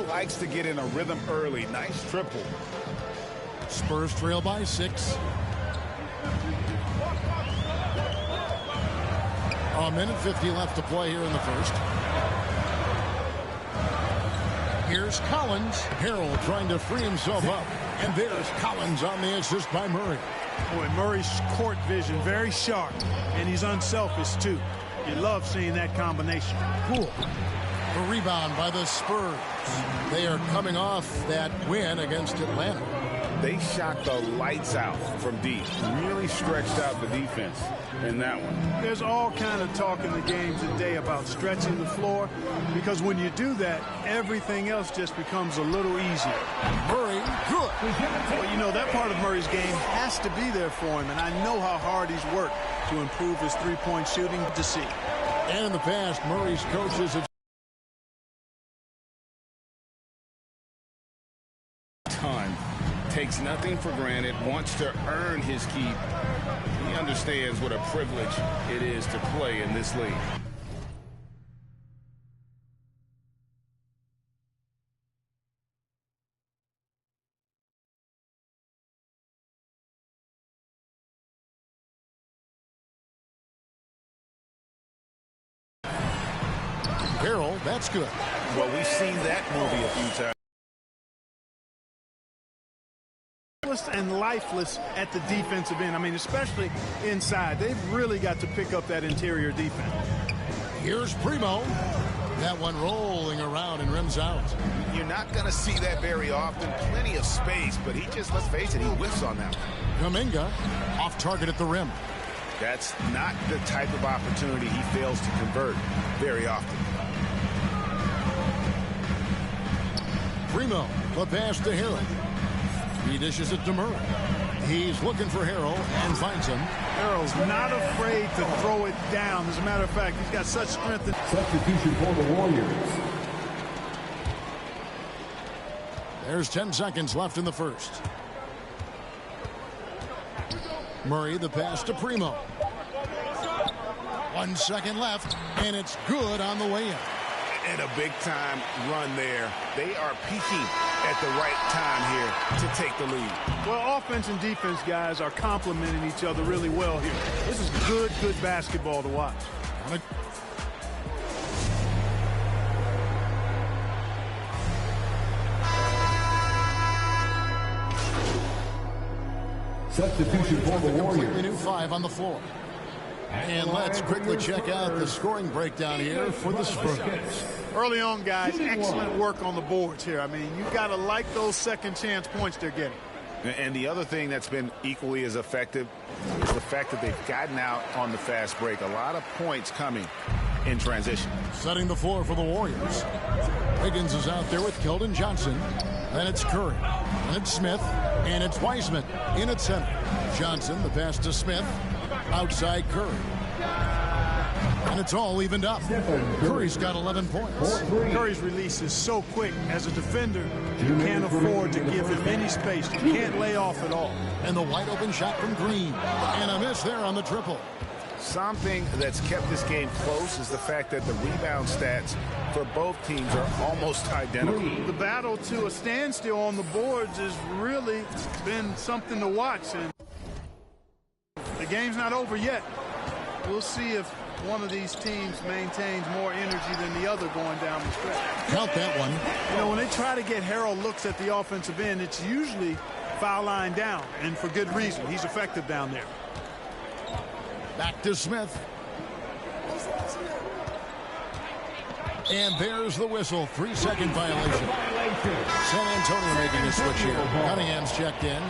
likes to get in a rhythm early. Nice triple. Spurs trail by 6. A minute 50 left to play here in the first. Here's Collins. Harrell trying to free himself up. And there's Collins on the assist by Murray. Boy, Murray's court vision very sharp, and he's unselfish too. You love seeing that combination. Cool. The rebound by the Spurs. They are coming off that win against Atlanta. They shot the lights out from deep. Really stretched out the defense in that one. There's all kind of talk in the game today about stretching the floor, because when you do that, everything else just becomes a little easier. Murray, good. Well, you know, that part of Murray's game has to be there for him, and I know how hard he's worked to improve his three-point shooting to see. And in the past, Murray's coaches have takes nothing for granted, wants to earn his keep. He understands what a privilege it is to play in this league. Harrell, that's good. Well, we've seen that movie a few times. And lifeless at the defensive end. I mean, especially inside. They've really got to pick up that interior defense. Here's Primo. That one rolling around and rims out. You're not going to see that very often. Plenty of space, but he just, let's face it, he whiffs on that one. Kuminga off target at the rim. That's not the type of opportunity he fails to convert very often. Primo, the pass to Harrell. He dishes it to Murray. He's looking for Harrell and finds him. Harrell's not afraid to throw it down. As a matter of fact, he's got such strength. Substitution for the Warriors. There's 10 seconds left in the first. Murray, the pass to Primo. 1 second left, and it's good on the way in. And a big-time run there. They are peaking at the right time here to take the lead. Well, offense and defense guys are complementing each other really well here. This is good basketball to watch. Substitution for the Warriors. The new 5 on the floor. And let's quickly check out the scoring breakdown here for the Spurs. Early on, guys, excellent work on the boards here. I mean, you got to like those second chance points they're getting. And the other thing that's been equally as effective is the fact that they've gotten out on the fast break. A lot of points coming in transition. Setting the floor for the Warriors. Wiggins is out there with Keldon Johnson. Then it's Curry. And it's Smith. And it's Wiseman in at center. Johnson, the pass to Smith. Outside Curry. And it's all evened up. Curry's got 11 points. Curry's release is so quick. As a defender, you can't afford to give him any space. You can't lay off at all. And the wide open shot from Green. And a miss there on the triple. Something that's kept this game close is the fact that the rebound stats for both teams are almost identical. The battle to a standstill on the boards has really been something to watch. And the game's not over yet. We'll see if one of these teams maintains more energy than the other going down the stretch. Count that one. You know, when they try to get Harrell looks at the offensive end, it's usually foul line down, and for good reason. He's effective down there. Back to Smith. And there's the whistle. 3-second violation. San Antonio making a switch here. Cunningham's checked in.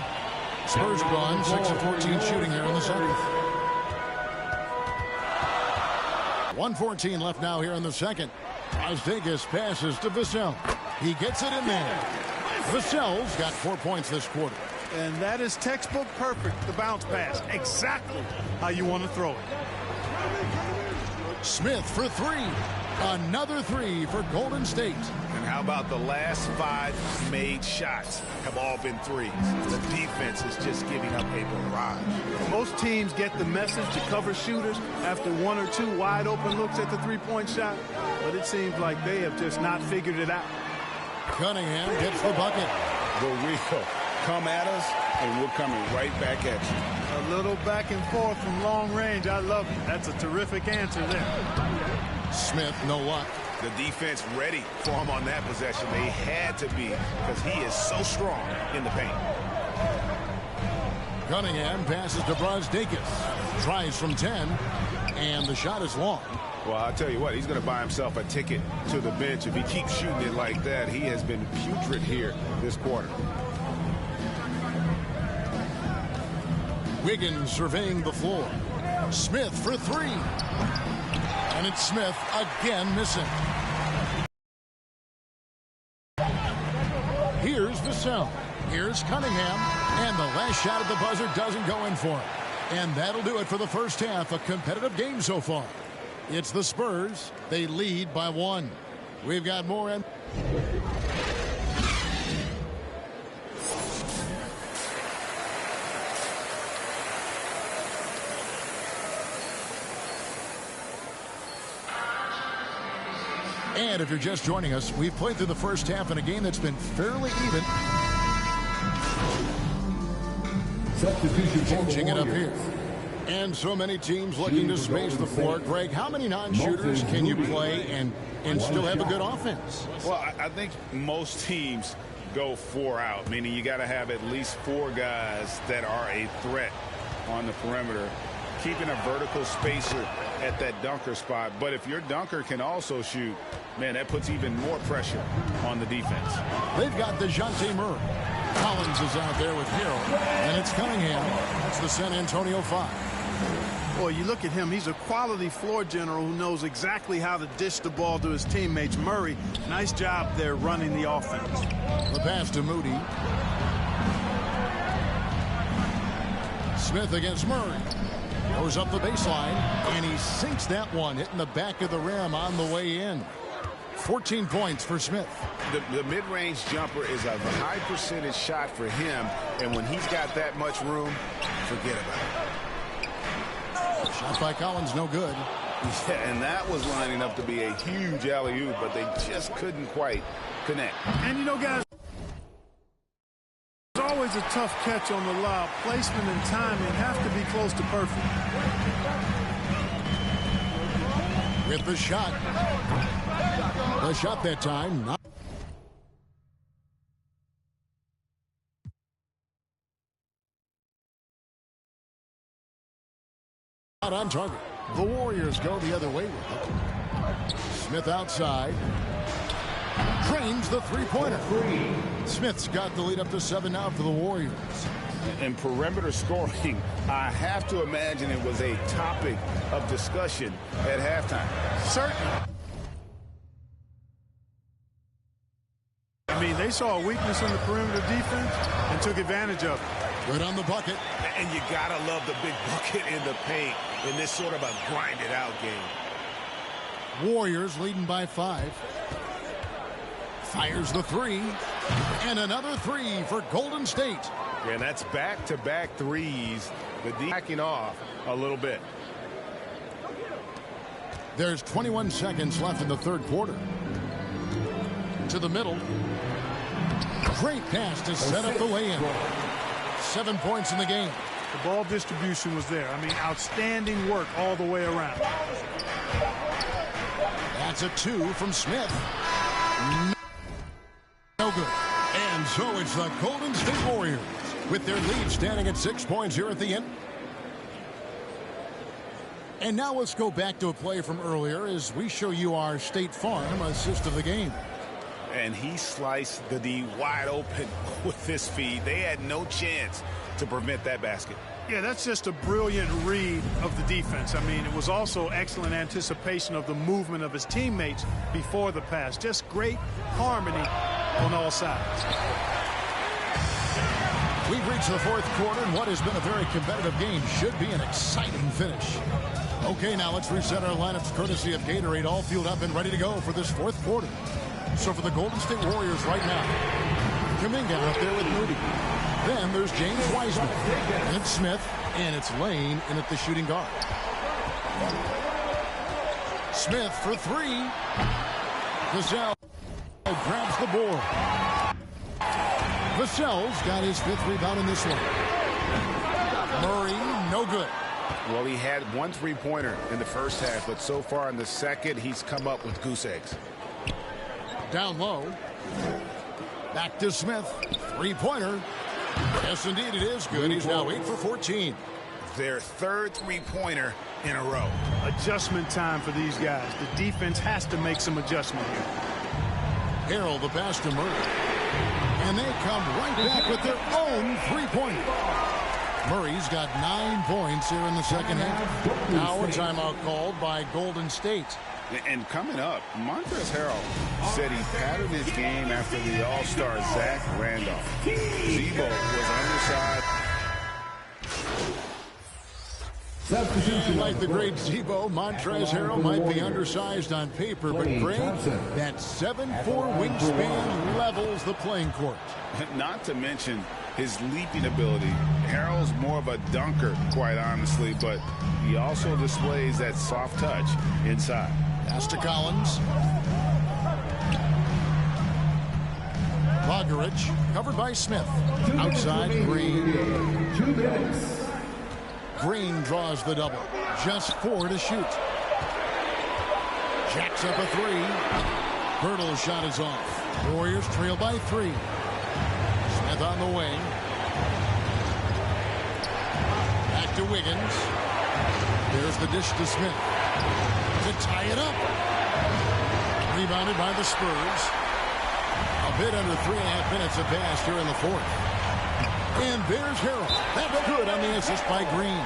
Spurs gone. 6 of 14 shooting here in the second. 1:14 left now here in the second. As Vegas passes to Vassell. He gets it in there. Vassell's got 4 points this quarter. And that is textbook perfect, the bounce pass. Exactly how you want to throw it. Smith for 3. Another 3 for Golden State. And how about the last 5 made shots have all been threes? The defense is just giving up a barrage. Most teams get the message to cover shooters after 1 or 2 wide open looks at the three-point shot, but it seems like they have just not figured it out. Cunningham gets the bucket. The real come at us, and we're coming right back at you. A little back and forth from long range. I love it. That's a terrific answer there. Smith, no luck. The defense ready for him on that possession. They had to be, because he is so strong in the paint. Cunningham passes to Brazdeikis. Tries from 10, and the shot is long. Well, I'll tell you what, he's going to buy himself a ticket to the bench if he keeps shooting it like that. He has been putrid here this quarter. Wiggins surveying the floor. Smith for three. And it's Smith again missing. Here's Vassell. Here's Cunningham. And the last shot at the buzzer doesn't go in for him. And that'll do it for the first half. A competitive game so far. It's the Spurs. They lead by 1. We've got more in. And if you're just joining us, we've played through the first half in a game that's been fairly even. Substitution for the Changing it up Warriors. here. And so many teams looking to space the floor. Greg, how many non-shooters can you play and still have a good offense? Well, I think most teams go 4 out, meaning you got to have at least 4 guys that are a threat on the perimeter, keeping a vertical spacer at that dunker spot. But if your dunker can also shoot, man, that puts even more pressure on the defense. They've got DeJounte Murray. Collins is out there with Harrell, and it's Cunningham. That's the San Antonio 5. Boy, you look at him, he's a quality floor general who knows exactly how to dish the ball to his teammates. Murray, nice job there running the offense. The pass to Moody. Smith against Murray. Goes up the baseline, and he sinks that one, hitting the back of the rim on the way in. 14 points for Smith. The mid-range jumper is a high percentage shot for him, and when he's got that much room, forget about it. Shot by Collins, no good. Yeah, and that was lining up to be a huge alley-oop, but they just couldn't quite connect. And you know, guys, it's always a tough catch on the lob. Placement and timing have to be close to perfect. With the shot. The shot that time. Not on target. The Warriors go the other way with it. Smith outside. Drains the three-pointer. Smith's got the lead up to 7 now for the Warriors. And perimeter scoring, I have to imagine it was a topic of discussion at halftime. Certainly. I mean, they saw a weakness in the perimeter defense and took advantage of it. Good on the bucket. And you gotta love the big bucket in the paint in this sort of a grinded out game. Warriors leading by 5. Fires the 3. And another 3 for Golden State. And that's back-to-back threes. The D backing off a little bit. There's 21 seconds left in the third quarter. To the middle. Great pass to set up the lay-in. 7 points in the game. The ball distribution was there. I mean, outstanding work all the way around. That's a 2 from Smith. No good. And so it's the Golden State Warriors with their lead standing at 6 points here at the end. And now let's go back to a play from earlier as we show you our State Farm assist of the game. And he sliced the D wide open with this feed. They had no chance to prevent that basket. Yeah, that's just a brilliant read of the defense. I mean, it was also excellent anticipation of the movement of his teammates before the pass. Just great harmony on all sides. We've reached the fourth quarter, and what has been a very competitive game should be an exciting finish. Okay, now let's reset our lineups courtesy of Gatorade, all fueled up and ready to go for this fourth quarter. So for the Golden State Warriors right now, Kuminga out there with Moody. Then there's James Wiseman. And it's Smith. And it's Lane in at the shooting guard. Smith for 3. Vassell Grabs the board. Vassell's got his 5th rebound in this one. Murray, no good. Well, he had 1 3-pointer in the first half, but so far in the second, he's come up with goose eggs. Down low. Back to Smith. 3-pointer. Yes, indeed, it is good. He's now 8 for 14. Their 3rd 3-pointer in a row. Adjustment time for these guys. The defense has to make some adjustment here. Harrell, the pass to Murray. And they come right back with their own 3-pointer. Murray's got 9 points here in the second half. Now a timeout called by Golden State. And coming up, Montrezl Harrell said he patterned his game after the All-Star Zach Randolph. Zebo was undersized. Like the great Zebo, Montrezl Harrell might be undersized on paper, but Greg, that 7'4" wingspan levels the playing court. Not to mention his leaping ability. Harrell's more of a dunker, quite honestly, but he also displays that soft touch inside. Pass to Collins. Bogarich, covered by Smith. Outside, Green. 2 minutes. Green draws the double. Just 4 to shoot. Jacks up a 3. Hurdle's shot is off. Warriors trail by 3. Smith on the wing. Back to Wiggins. There's the dish to Smith. To tie it up. Rebounded by the Spurs. A bit under 3.5 minutes have passed here in the 4th. And there's Harrell. That's good on the assist by Green.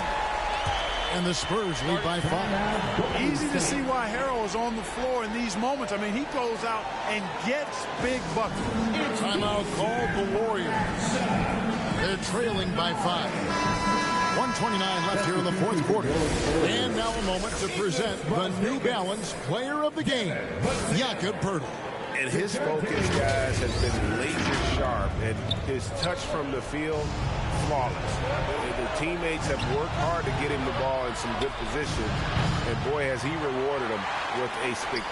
And the Spurs lead by 5. Easy to see why Harrell is on the floor in these moments. I mean, he goes out and gets big buckets. Timeout called the Warriors. They're trailing by 5. 1:29 left here in the 4th quarter. And now a moment to present the New Balance Player of the Game, Jakob Poeltl. And his focus, guys, has been laser sharp, and his touch from the field, flawless. The teammates have worked hard to get him the ball in some good position, and boy, has he rewarded them with a